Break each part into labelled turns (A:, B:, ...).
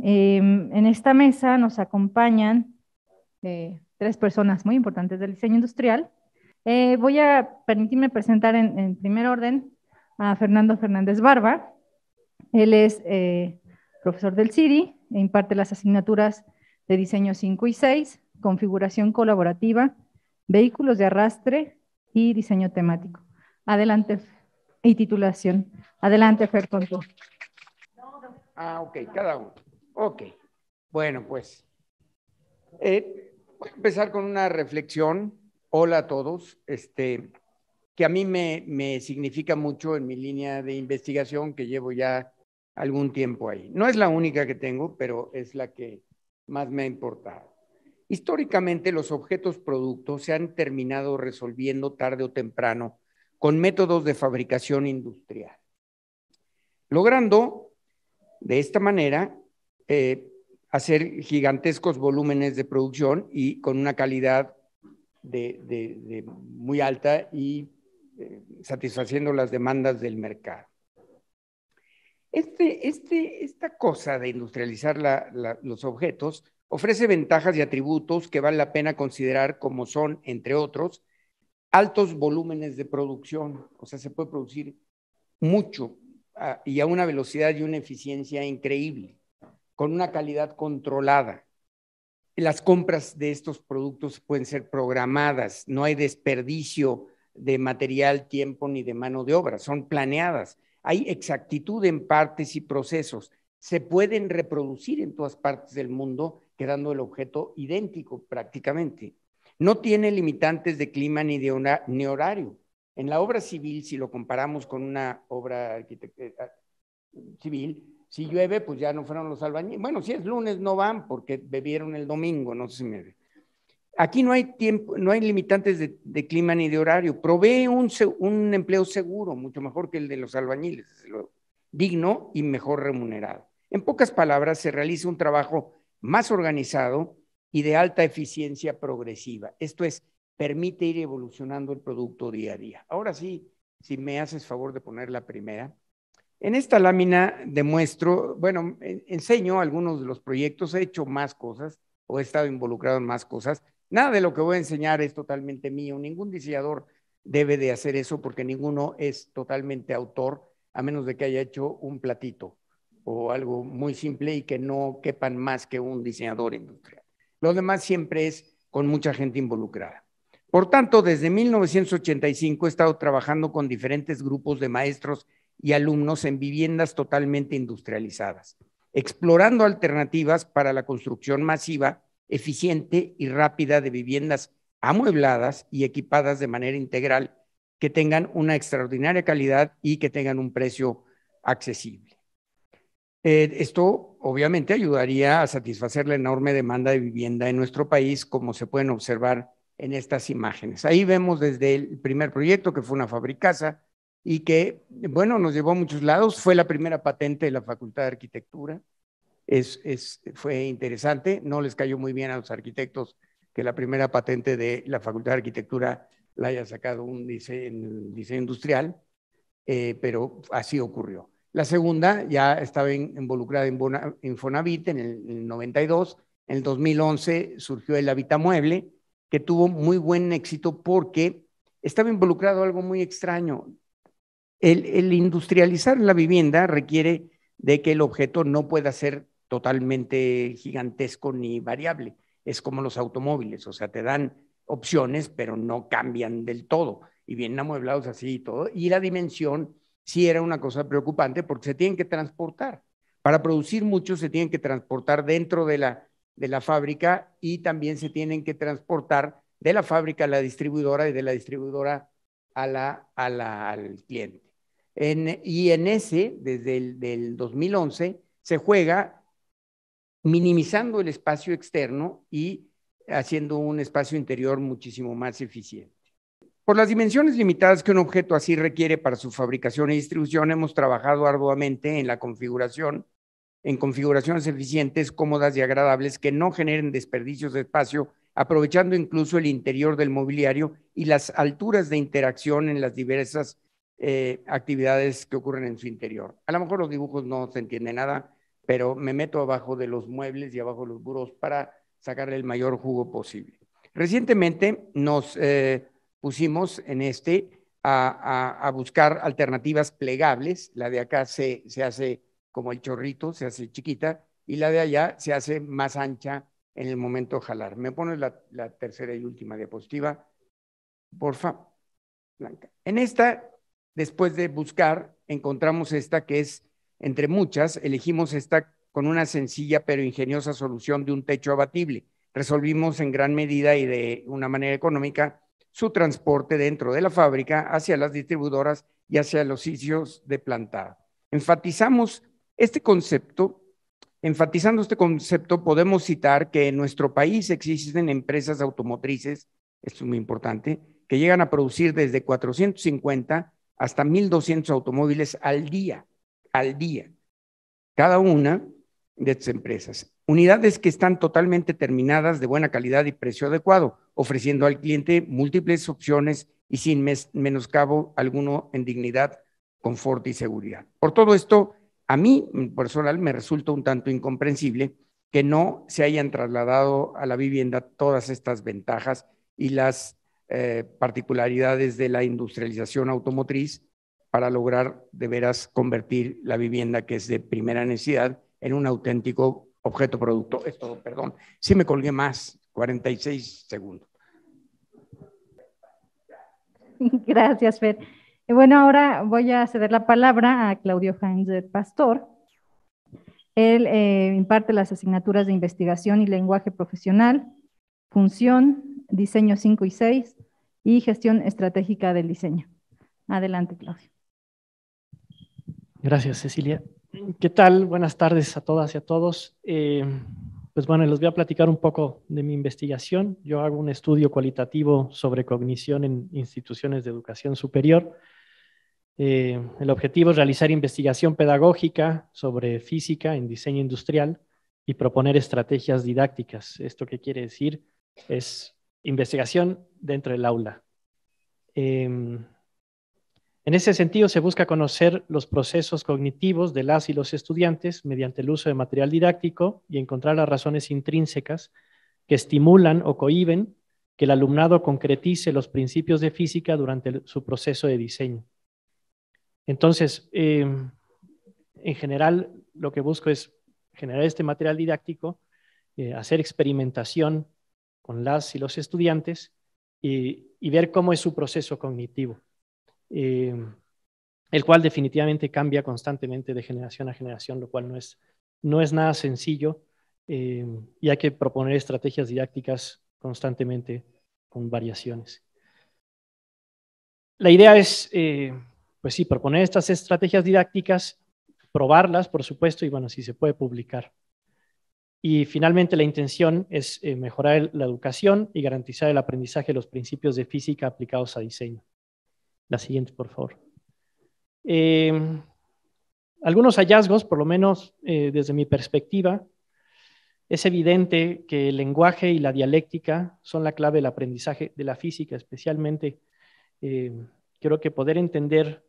A: En esta mesa nos acompañan tres personas muy importantes del diseño industrial. Voy a permitirme presentar en primer orden a Fernando Fernández Barba. Él es profesor del CIDI e imparte las asignaturas de diseño 5 y 6, configuración colaborativa, vehículos de arrastre y diseño temático. Adelante, y titulación. Adelante, Fer, con tú.
B: Ok, cada uno. Ok. Bueno, pues voy a empezar con una reflexión. Hola a todos. Que a mí me significa mucho en mi línea de investigación que llevo ya algún tiempo ahí. No es la única que tengo, pero es la que más me ha importado. Históricamente, los objetos productos se han terminado resolviendo tarde o temprano con métodos de fabricación industrial, logrando de esta manera hacer gigantescos volúmenes de producción y con una calidad de muy alta y satisfaciendo las demandas del mercado. Esta cosa de industrializar los objetos ofrece ventajas y atributos que vale la pena considerar, como son, entre otros, altos volúmenes de producción. O sea, se puede producir mucho y a una velocidad y una eficiencia increíble, con una calidad controlada. Las compras de estos productos pueden ser programadas, no hay desperdicio de material, tiempo ni de mano de obra, son planeadas. Hay exactitud en partes y procesos. Se pueden reproducir en todas partes del mundo, quedando el objeto idéntico prácticamente. No tiene limitantes de clima ni de horario. En la obra civil, si lo comparamos con una obra civil, si llueve, pues ya no fueron los albañiles. Bueno, si es lunes no van porque bebieron el domingo, no sé si me ve. Aquí no hay tiempo, no hay limitantes de clima ni de horario. Provee un empleo seguro, mucho mejor que el de los albañiles, digno y mejor remunerado. En pocas palabras, se realiza un trabajo más organizado y de alta eficiencia progresiva. Esto es, permite ir evolucionando el producto día a día. Ahora sí, si me haces favor de poner la primera. En esta lámina demuestro, bueno, enseño algunos de los proyectos, he hecho más cosas o he estado involucrado en más cosas. Nada de lo que voy a enseñar es totalmente mío, ningún diseñador debe de hacer eso porque ninguno es totalmente autor, a menos de que haya hecho un platito o algo muy simple y que no quepan más que un diseñador industrial. Lo demás siempre es con mucha gente involucrada. Por tanto, desde 1985 he estado trabajando con diferentes grupos de maestros y alumnos en viviendas totalmente industrializadas, explorando alternativas para la construcción masiva, eficiente y rápida de viviendas amuebladas y equipadas de manera integral, que tengan una extraordinaria calidad y que tengan un precio accesible. Esto obviamente ayudaría a satisfacer la enorme demanda de vivienda en nuestro país, como se pueden observar en estas imágenes. Ahí vemos desde el primer proyecto, que fue una fabricasa, y que, bueno, nos llevó a muchos lados. Fue la primera patente de la Facultad de Arquitectura. Fue interesante. No les cayó muy bien a los arquitectos que la primera patente de la Facultad de Arquitectura la haya sacado un diseño industrial, pero así ocurrió. La segunda ya estaba involucrada en Infonavit en el 92. En el 2011 surgió el Habitamueble, que tuvo muy buen éxito porque estaba involucrado algo muy extraño. El industrializar la vivienda requiere de que el objeto no pueda ser totalmente gigantesco ni variable. Es como los automóviles, o sea, te dan opciones, pero no cambian del todo. Y vienen amueblados así y todo. Y la dimensión sí era una cosa preocupante porque se tienen que transportar. Para producir mucho se tienen que transportar dentro de la fábrica y también se tienen que transportar de la fábrica a la distribuidora y de la distribuidora al cliente. Y en ese, desde el 2011, se juega minimizando el espacio externo y haciendo un espacio interior muchísimo más eficiente. Por las dimensiones limitadas que un objeto así requiere para su fabricación y distribución, hemos trabajado arduamente en configuraciones eficientes, cómodas y agradables que no generen desperdicios de espacio, aprovechando incluso el interior del mobiliario y las alturas de interacción en las diversas actividades que ocurren en su interior. A lo mejor los dibujos no se entiende nada, pero me meto abajo de los muebles y abajo de los burós para sacarle el mayor jugo posible. Recientemente nos pusimos en a buscar alternativas plegables. La de acá se hace como el chorrito, se hace chiquita, y la de allá se hace más ancha en el momento de jalar. Me pones la tercera y última diapositiva, porfa, Blanca. En esta, después de buscar, encontramos esta que es, entre muchas, elegimos esta con una sencilla pero ingeniosa solución de un techo abatible. Resolvimos en gran medida y de una manera económica su transporte dentro de la fábrica hacia las distribuidoras y hacia los sitios de plantado. Enfatizando este concepto, podemos citar que en nuestro país existen empresas automotrices, esto es muy importante, que llegan a producir desde 450 hasta 1,200 automóviles al día, cada una de estas empresas. Unidades que están totalmente terminadas, de buena calidad y precio adecuado, ofreciendo al cliente múltiples opciones y sin menoscabo alguno en dignidad, confort y seguridad. Por todo esto, a mí personal me resulta un tanto incomprensible que no se hayan trasladado a la vivienda todas estas ventajas y las particularidades de la industrialización automotriz para lograr de veras convertir la vivienda, que es de primera necesidad, en un auténtico objeto producto. Esto, perdón, sí me colgué más, 46 segundos.
A: Gracias, Fer. Bueno, ahora voy a ceder la palabra a Claudio Heinz Pastor. Él imparte las asignaturas de investigación y lenguaje profesional, función, diseño 5 y 6 y gestión estratégica del diseño. Adelante, Claudio.
C: Gracias, Cecilia. ¿Qué tal? Buenas tardes a todas y a todos. Pues bueno, les voy a platicar un poco de mi investigación. Yo hago un estudio cualitativo sobre cognición en instituciones de educación superior. El objetivo es realizar investigación pedagógica sobre física en diseño industrial y proponer estrategias didácticas. ¿Esto qué quiere decir? Es investigación dentro del aula. En ese sentido, se busca conocer los procesos cognitivos de las y los estudiantes mediante el uso de material didáctico y encontrar las razones intrínsecas que estimulan o cohíben que el alumnado concretice los principios de física durante su proceso de diseño. Entonces, en general, lo que busco es generar este material didáctico, hacer experimentación con las y los estudiantes y ver cómo es su proceso cognitivo. El cual definitivamente cambia constantemente de generación a generación, lo cual no es nada sencillo y hay que proponer estrategias didácticas constantemente con variaciones. La idea es, pues sí, proponer estas estrategias didácticas, probarlas, por supuesto, y bueno, si se puede publicar. Y finalmente la intención es mejorar la educación y garantizar el aprendizaje de los principios de física aplicados a diseño. La siguiente, por favor. Algunos hallazgos, por lo menos desde mi perspectiva, es evidente que el lenguaje y la dialéctica son la clave del aprendizaje de la física, especialmente creo que poder entender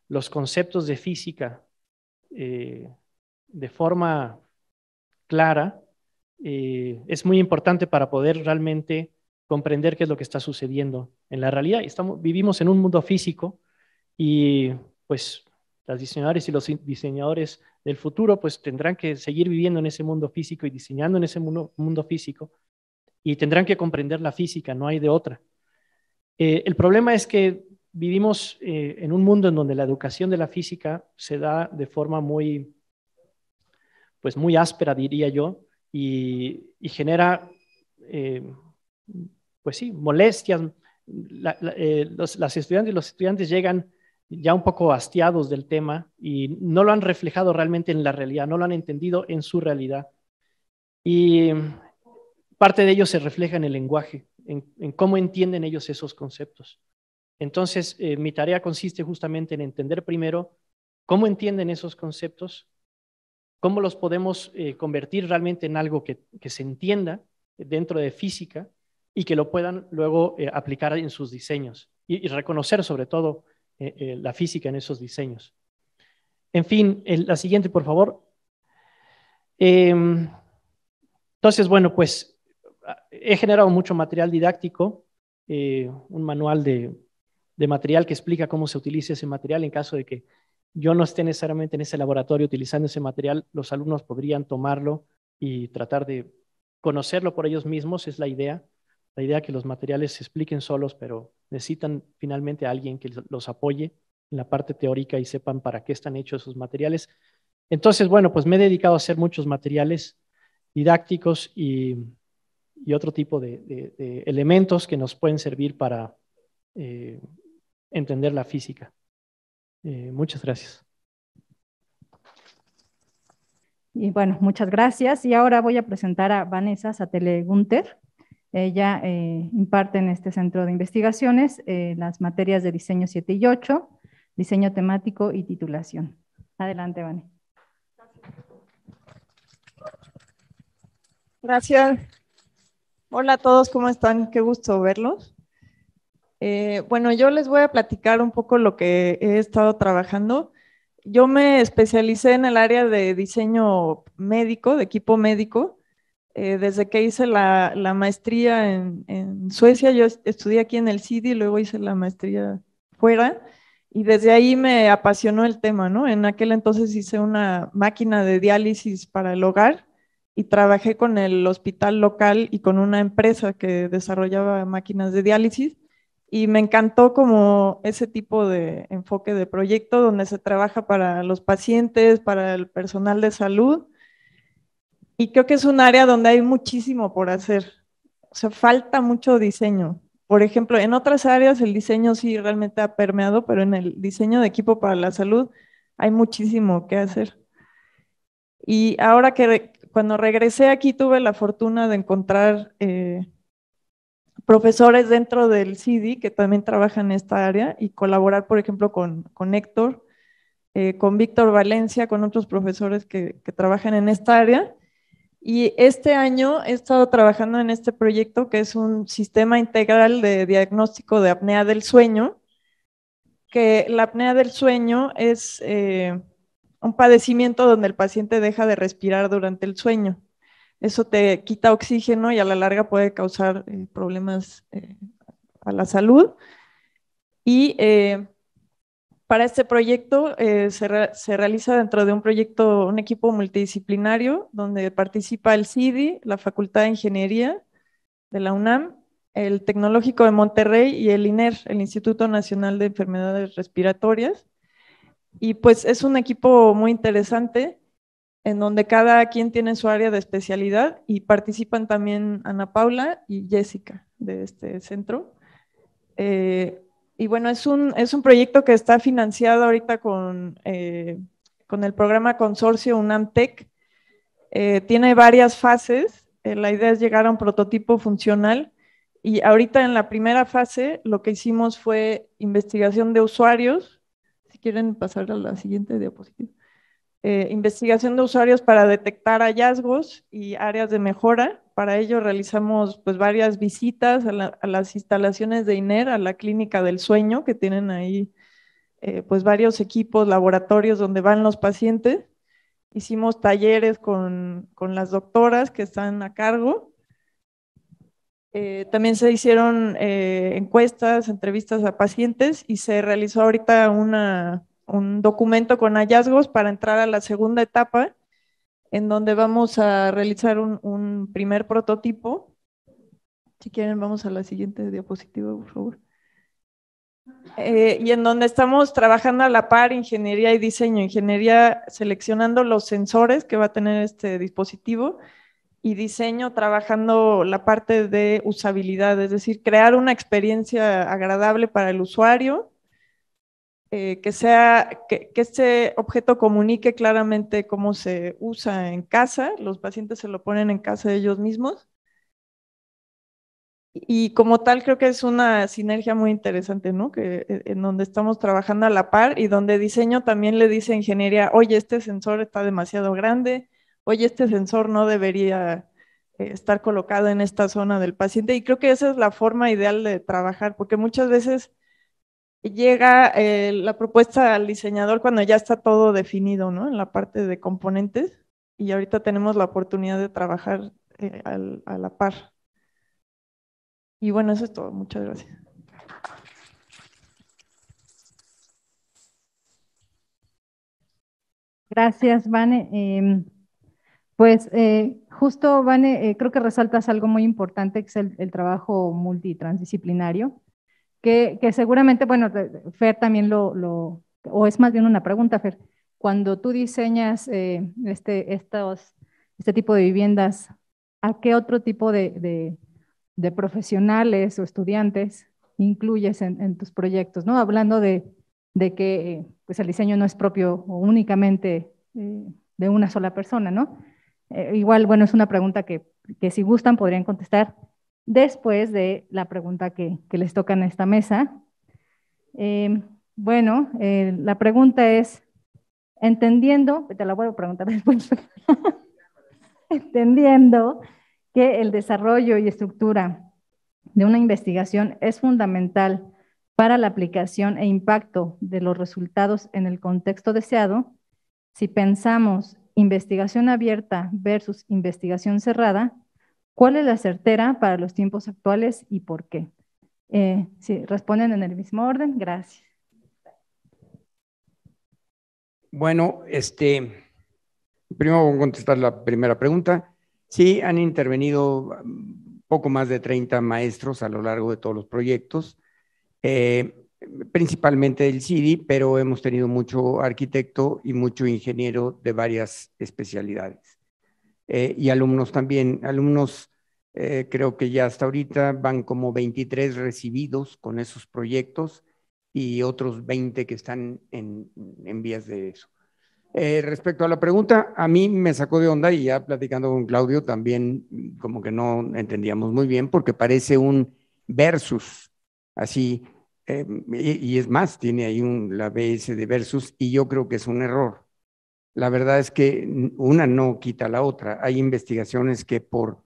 C: los conceptos de física de forma clara es muy importante para poder realmente comprender qué es lo que está sucediendo en la realidad. Vivimos en un mundo físico y pues las diseñadoras y los diseñadores del futuro pues tendrán que seguir viviendo en ese mundo físico y diseñando en ese mundo físico y tendrán que comprender la física, no hay de otra. El problema es que vivimos en un mundo en donde la educación de la física se da de forma muy áspera, diría yo, y genera, pues sí, molestias. Las estudiantes y los estudiantes llegan ya un poco hastiados del tema y no lo han reflejado realmente en la realidad, no lo han entendido en su realidad. Y parte de ello se refleja en el lenguaje, en cómo entienden ellos esos conceptos. Entonces, mi tarea consiste justamente en entender primero cómo entienden esos conceptos, cómo los podemos convertir realmente en algo que se entienda dentro de física y que lo puedan luego aplicar en sus diseños y reconocer sobre todo la física en esos diseños. En fin, la siguiente, por favor. Entonces, bueno, pues he generado mucho material didáctico, un manual de material que explica cómo se utiliza ese material. En caso de que yo no esté necesariamente en ese laboratorio utilizando ese material, los alumnos podrían tomarlo y tratar de conocerlo por ellos mismos, es la idea. La idea que los materiales se expliquen solos, pero necesitan finalmente a alguien que los apoye en la parte teórica y sepan para qué están hechos esos materiales. Entonces, bueno, pues me he dedicado a hacer muchos materiales didácticos y otro tipo de elementos que nos pueden servir para entender la física. Muchas gracias.
A: Y bueno, muchas gracias. Y ahora voy a presentar a Vanessa Satele Gunter. Ella imparte en este centro de investigaciones las materias de diseño 7 y 8, diseño temático y titulación. Adelante, Vanessa.
D: Gracias. Hola a todos, ¿cómo están? Qué gusto verlos. Bueno, yo les voy a platicar un poco lo que he estado trabajando. Yo me especialicé en el área de diseño médico, de equipo médico. Desde que hice la maestría en Suecia, yo estudié aquí en el CIDI, luego hice la maestría fuera, y desde ahí me apasionó el tema, ¿no? En aquel entonces hice una máquina de diálisis para el hogar y trabajé con el hospital local y con una empresa que desarrollaba máquinas de diálisis. Y me encantó como ese tipo de enfoque de proyecto donde se trabaja para los pacientes, para el personal de salud. Y creo que es un área donde hay muchísimo por hacer. O sea, falta mucho diseño. Por ejemplo, en otras áreas el diseño sí realmente ha permeado, pero en el diseño de equipo para la salud hay muchísimo que hacer. Y ahora que cuando regresé aquí tuve la fortuna de encontrar profesores dentro del CIDI que también trabajan en esta área y colaborar, por ejemplo, con Héctor, con Víctor Valencia, con otros profesores que trabajan en esta área. Y este año he estado trabajando en este proyecto que es un sistema integral de diagnóstico de apnea del sueño, que la apnea del sueño es un padecimiento donde el paciente deja de respirar durante el sueño. Eso te quita oxígeno y a la larga puede causar problemas a la salud. Y para este proyecto se realiza dentro de un proyecto, un equipo multidisciplinario, donde participa el CIDI, la Facultad de Ingeniería de la UNAM, el Tecnológico de Monterrey y el INER, el Instituto Nacional de Enfermedades Respiratorias. Y pues es un equipo muy interesante, en donde cada quien tiene su área de especialidad y participan también Ana Paula y Jessica de este centro. Y bueno, es un proyecto que está financiado ahorita con el programa Consorcio UNAM-TEC. Tiene varias fases. La idea es llegar a un prototipo funcional. Y ahorita en la primera fase lo que hicimos fue investigación de usuarios. Si quieren pasar a la siguiente diapositiva. Investigación de usuarios para detectar hallazgos y áreas de mejora. Para ello realizamos pues varias visitas a las instalaciones de INER, a la clínica del sueño, que tienen ahí pues varios equipos, laboratorios donde van los pacientes. Hicimos talleres con las doctoras que están a cargo. También se hicieron encuestas, entrevistas a pacientes y se realizó ahorita un documento con hallazgos para entrar a la segunda etapa, en donde vamos a realizar un primer prototipo. Si quieren, vamos a la siguiente diapositiva, por favor. Y en donde estamos trabajando a la par ingeniería y diseño. Ingeniería seleccionando los sensores que va a tener este dispositivo y diseño trabajando la parte de usabilidad, es decir, crear una experiencia agradable para el usuario, que este objeto comunique claramente cómo se usa en casa, los pacientes se lo ponen en casa de ellos mismos. Y como tal creo que es una sinergia muy interesante, ¿no? En donde estamos trabajando a la par y donde diseño también le dice a ingeniería, oye, este sensor está demasiado grande, oye, este sensor no debería estar colocado en esta zona del paciente. Y creo que esa es la forma ideal de trabajar, porque muchas veces llega la propuesta al diseñador cuando ya está todo definido, ¿no? En la parte de componentes. y ahorita tenemos la oportunidad de trabajar a la par. Y bueno, eso es todo. Muchas gracias.
A: Gracias, Vane. Pues justo, Vane, creo que resaltas algo muy importante, que es el trabajo multitransdisciplinario, que seguramente, bueno, Fer también o es más bien una pregunta, Fer, cuando tú diseñas este tipo de viviendas, ¿a qué otro tipo de profesionales o estudiantes incluyes en tus proyectos, ¿no? Hablando de que pues el diseño no es propio o únicamente de una sola persona, ¿no? Igual, bueno, es una pregunta que si gustan podrían contestar después de la pregunta que les toca en esta mesa. Bueno, la pregunta es, entendiendo, te la voy a preguntar después, entendiendo que el desarrollo y estructura de una investigación es fundamental para la aplicación e impacto de los resultados en el contexto deseado, si pensamos investigación abierta versus investigación cerrada, ¿cuál es la certera para los tiempos actuales y por qué? Si responden en el mismo orden, gracias.
B: Bueno, primero voy a contestar la primera pregunta. Sí, han intervenido poco más de 30 maestros a lo largo de todos los proyectos, principalmente del CIDI, pero hemos tenido mucho arquitecto y mucho ingeniero de varias especialidades. Y alumnos también. Alumnos, creo que ya hasta ahorita van como 23 recibidos con esos proyectos y otros 20 que están en vías de eso. Respecto a la pregunta, a mí me sacó de onda y ya platicando con Claudio también como que no entendíamos muy bien porque parece un versus, así, y es más, tiene ahí la BS de versus y yo creo que es un error. La verdad es que una no quita la otra. Hay investigaciones que por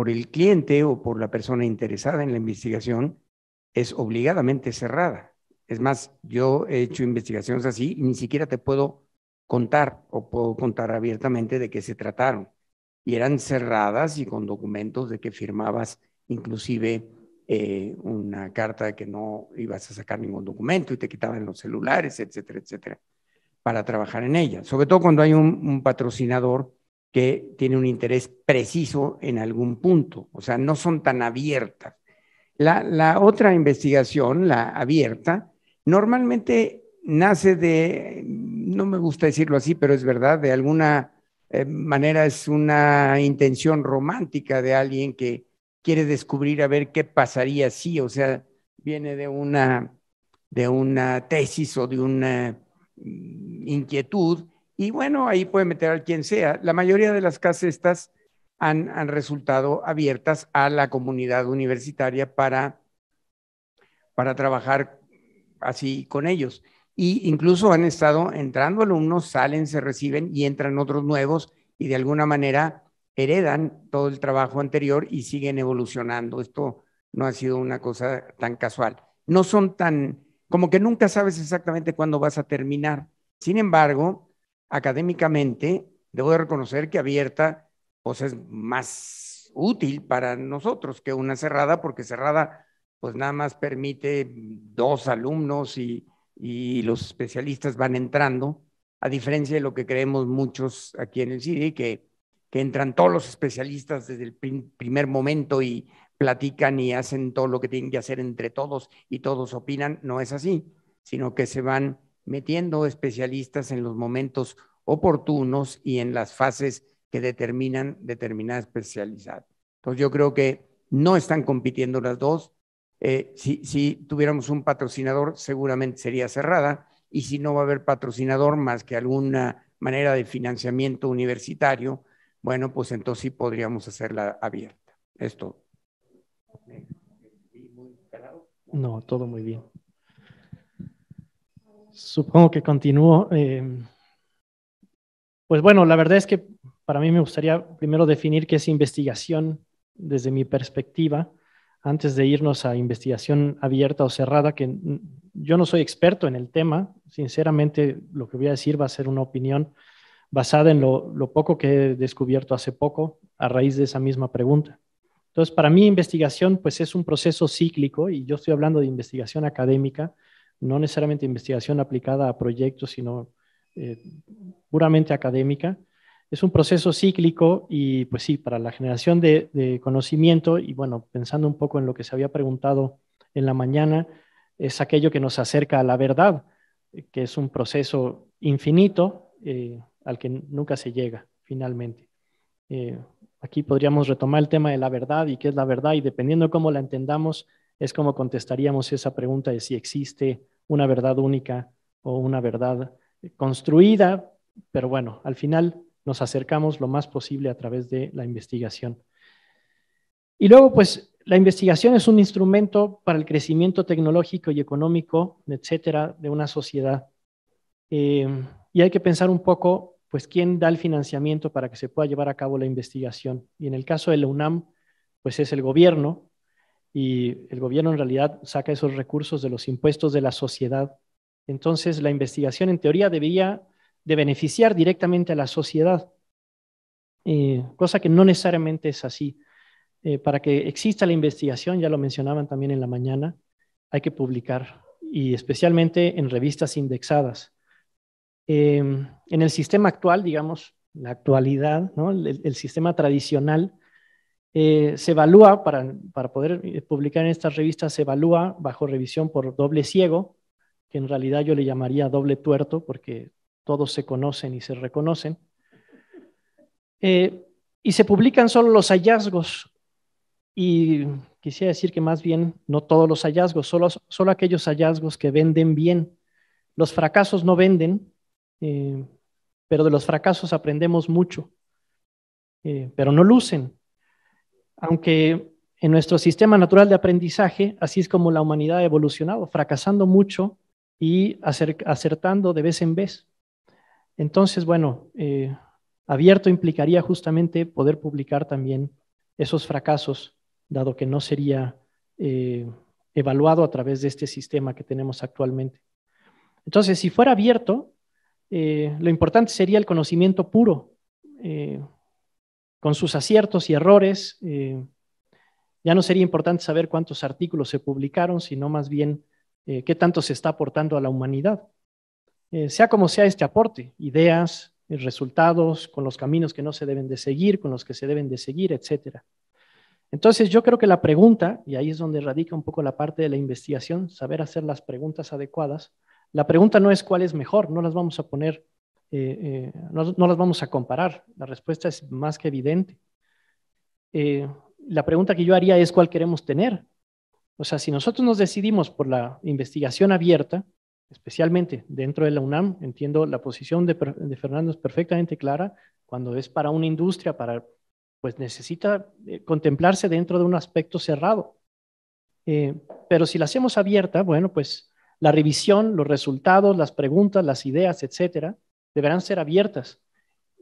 B: el cliente o por la persona interesada en la investigación es obligadamente cerrada. Es más, yo he hecho investigaciones así y ni siquiera te puedo contar o puedo contar abiertamente de qué se trataron. Y eran cerradas y con documentos de que firmabas inclusive una carta de que no ibas a sacar ningún documento y te quitaban los celulares, etcétera, etcétera, para trabajar en ella. Sobre todo cuando hay un patrocinador que tiene un interés preciso en algún punto, o sea, no son tan abiertas. La otra investigación, la abierta, normalmente nace de, no me gusta decirlo así, pero es verdad, de alguna manera es una intención romántica de alguien que quiere descubrir a ver qué pasaría si, o sea, viene de una tesis o de una inquietud, y bueno, ahí puede meter a quien sea. La mayoría de las casas estas han resultado abiertas a la comunidad universitaria para trabajar así con ellos. Y incluso han estado entrando alumnos, salen, se reciben y entran otros nuevos y de alguna manera heredan todo el trabajo anterior y siguen evolucionando. Esto no ha sido una cosa tan casual. No son tan, como que nunca sabes exactamente cuándo vas a terminar. Sin embargo, académicamente, debo de reconocer que abierta pues es más útil para nosotros que una cerrada, porque cerrada pues nada más permite 2 alumnos y los especialistas van entrando, a diferencia de lo que creemos muchos aquí en el CIDI, que entran todos los especialistas desde el primer momento y platican y hacen todo lo que tienen que hacer entre todos y todos opinan. No es así, sino que se van metiendo especialistas en los momentos oportunos y en las fases que determinan determinada especialidad. Entonces yo creo que no están compitiendo las dos. Si tuviéramos un patrocinador, seguramente sería cerrada, y si no va a haber patrocinador más que alguna manera de financiamiento universitario, bueno, pues entonces sí podríamos hacerla abierta. Esto.
C: No, todo muy bien. Supongo que continúo. Pues bueno, la verdad es que para mí me gustaría primero definir qué es investigación desde mi perspectiva, antes de irnos a investigación abierta o cerrada, que yo no soy experto en el tema. Sinceramente, lo que voy a decir va a ser una opinión basada en lo poco que he descubierto hace poco a raíz de esa misma pregunta. Entonces, para mí investigación pues es un proceso cíclico, y yo estoy hablando de investigación académica, no necesariamente investigación aplicada a proyectos, sino puramente académica. Es un proceso cíclico y pues sí, para la generación de conocimiento, y bueno, pensando un poco en lo que se había preguntado en la mañana, es aquello que nos acerca a la verdad, que es un proceso infinito al que nunca se llega finalmente. Aquí podríamos retomar el tema de la verdad y qué es la verdad, y dependiendo de cómo la entendamos, es como contestaríamos esa pregunta de si existe una verdad única o una verdad construida, pero bueno, al final nos acercamos lo más posible a través de la investigación. Y luego, pues, la investigación es un instrumento para el crecimiento tecnológico y económico, etcétera, de una sociedad. Y hay que pensar un poco, pues, quién da el financiamiento para que se pueda llevar a cabo la investigación. Y en el caso de la UNAM, pues es el gobierno, y el gobierno en realidad saca esos recursos de los impuestos de la sociedad. Entonces, la investigación en teoría debería de beneficiar directamente a la sociedad, cosa que no necesariamente es así. Para que exista la investigación, ya lo mencionaban también en la mañana, hay que publicar, y especialmente en revistas indexadas. En el sistema actual, digamos, la actualidad, ¿no? El sistema tradicional, se evalúa, para poder publicar en estas revistas, se evalúa bajo revisión por doble ciego, que en realidad yo le llamaría doble tuerto, porque todos se conocen y se reconocen. Y se publican solo los hallazgos, y quisiera decir que más bien no todos los hallazgos, solo aquellos hallazgos que venden bien. Los fracasos no venden, pero de los fracasos aprendemos mucho, pero no lucen. Aunque en nuestro sistema natural de aprendizaje, así es como la humanidad ha evolucionado, fracasando mucho y acertando de vez en vez. Entonces, bueno, abierto implicaría justamente poder publicar también esos fracasos, dado que no sería evaluado a través de este sistema que tenemos actualmente. Entonces, si fuera abierto, lo importante sería el conocimiento puro, con sus aciertos y errores. Ya no sería importante saber cuántos artículos se publicaron, sino más bien qué tanto se está aportando a la humanidad. Sea como sea este aporte, ideas, resultados, con los caminos que no se deben de seguir, con los que se deben de seguir, etcétera. Entonces yo creo que la pregunta, y ahí es donde radica un poco la parte de la investigación, saber hacer las preguntas adecuadas. La pregunta no es cuál es mejor, no las vamos a poner, no las vamos a comparar, la respuesta es más que evidente. La pregunta que yo haría es cuál queremos tener. O sea, si nosotros nos decidimos por la investigación abierta, especialmente dentro de la UNAM, entiendo la posición de Fernando es perfectamente clara, cuando es para una industria, pues necesita contemplarse dentro de un aspecto cerrado. Pero si la hacemos abierta, bueno, pues la revisión, los resultados, las preguntas, las ideas, etcétera, deberán ser abiertas.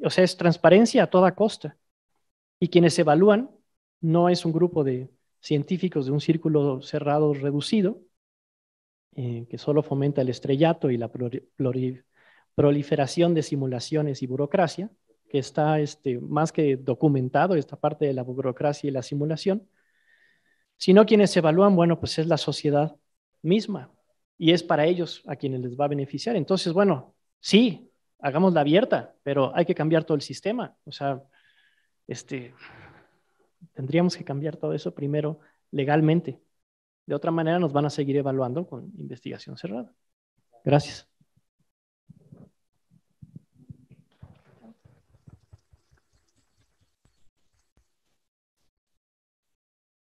C: O sea, es transparencia a toda costa. Y quienes evalúan no es un grupo de científicos de un círculo cerrado reducido, que solo fomenta el estrellato y la proliferación de simulaciones y burocracia, que está más que documentado, esta parte de la burocracia y la simulación, sino quienes evalúan, bueno, pues es la sociedad misma, y es para ellos a quienes les va a beneficiar. Entonces, bueno, sí, hagámosla abierta, pero hay que cambiar todo el sistema. O sea, tendríamos que cambiar todo eso primero legalmente. De otra manera nos van a seguir evaluando con investigación cerrada. Gracias.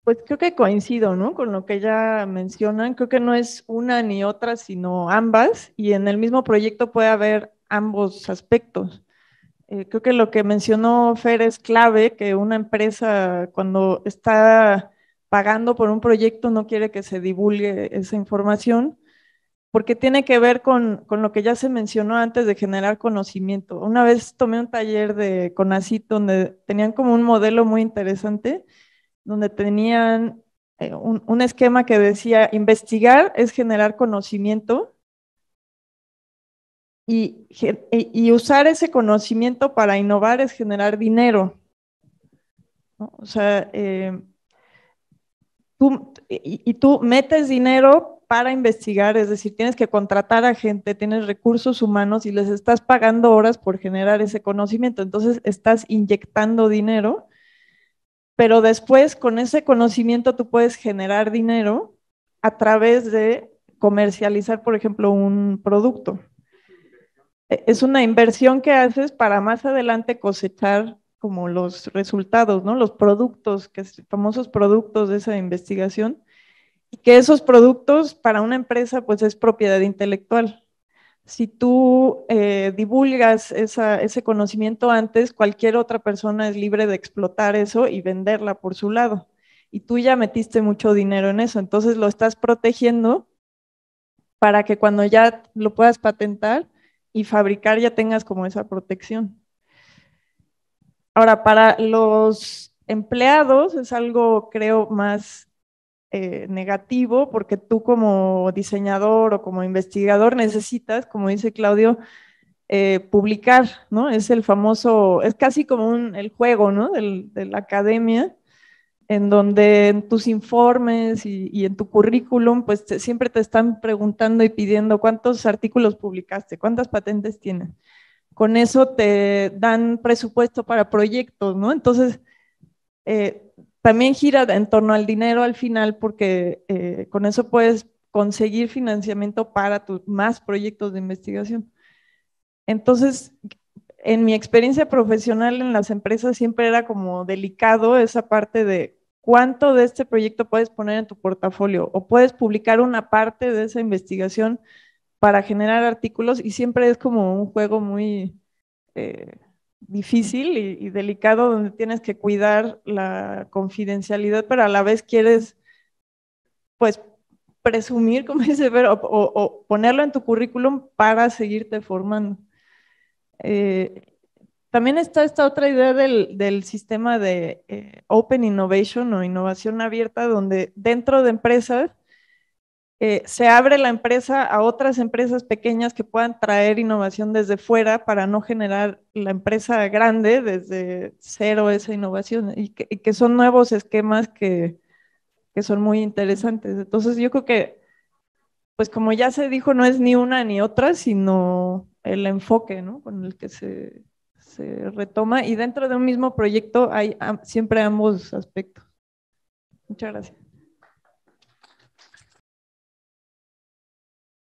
D: Pues creo que coincido, ¿no? Con lo que ya mencionan. Creo que no es una ni otra, sino ambas. Y en el mismo proyecto puede haber ambos aspectos. Creo que lo que mencionó Fer es clave, que una empresa cuando está pagando por un proyecto no quiere que se divulgue esa información, porque tiene que ver con lo que ya se mencionó antes de generar conocimiento. Una vez tomé un taller de CONACYT donde tenían como un modelo muy interesante, donde tenían un esquema que decía, investigar es generar conocimiento y usar ese conocimiento para innovar es generar dinero, ¿no? O sea, tú metes dinero para investigar, es decir, tienes que contratar a gente, tienes recursos humanos y les estás pagando horas por generar ese conocimiento. Entonces estás inyectando dinero, pero después con ese conocimiento tú puedes generar dinero a través de comercializar, por ejemplo, un producto. Es una inversión que haces para más adelante cosechar como los resultados, ¿no? Los productos, famosos productos de esa investigación, y que esos productos para una empresa pues es propiedad intelectual. Si tú divulgas ese conocimiento antes, cualquier otra persona es libre de explotar eso y venderla por su lado. Y tú ya metiste mucho dinero en eso, entonces lo estás protegiendo para que cuando ya lo puedas patentar y fabricar ya tengas como esa protección. Ahora, para los empleados es algo, creo, más negativo, porque tú como diseñador o como investigador necesitas, como dice Claudio, publicar, ¿no? Es el famoso, es casi como el juego, ¿no? De la academia, en donde en tus informes y en tu currículum, pues siempre te están preguntando y pidiendo cuántos artículos publicaste, cuántas patentes tienes. Con eso te dan presupuesto para proyectos, ¿no? Entonces, también gira en torno al dinero al final, porque con eso puedes conseguir financiamiento para tus más proyectos de investigación. Entonces, en mi experiencia profesional en las empresas siempre era como delicado esa parte de cuánto de este proyecto puedes poner en tu portafolio o puedes publicar una parte de esa investigación para generar artículos, y siempre es como un juego muy difícil y delicado, donde tienes que cuidar la confidencialidad, pero a la vez quieres pues presumir, como dice Vero, o ponerlo en tu currículum para seguirte formando. También está esta otra idea del sistema de Open Innovation o innovación abierta, donde dentro de empresas se abre la empresa a otras empresas pequeñas que puedan traer innovación desde fuera para no generar la empresa grande desde cero esa innovación, y que son nuevos esquemas que son muy interesantes. Entonces yo creo que, pues como ya se dijo, no es ni una ni otra, sino el enfoque, ¿no? Con el que se retoma, y dentro de un mismo proyecto hay siempre ambos aspectos. Muchas gracias.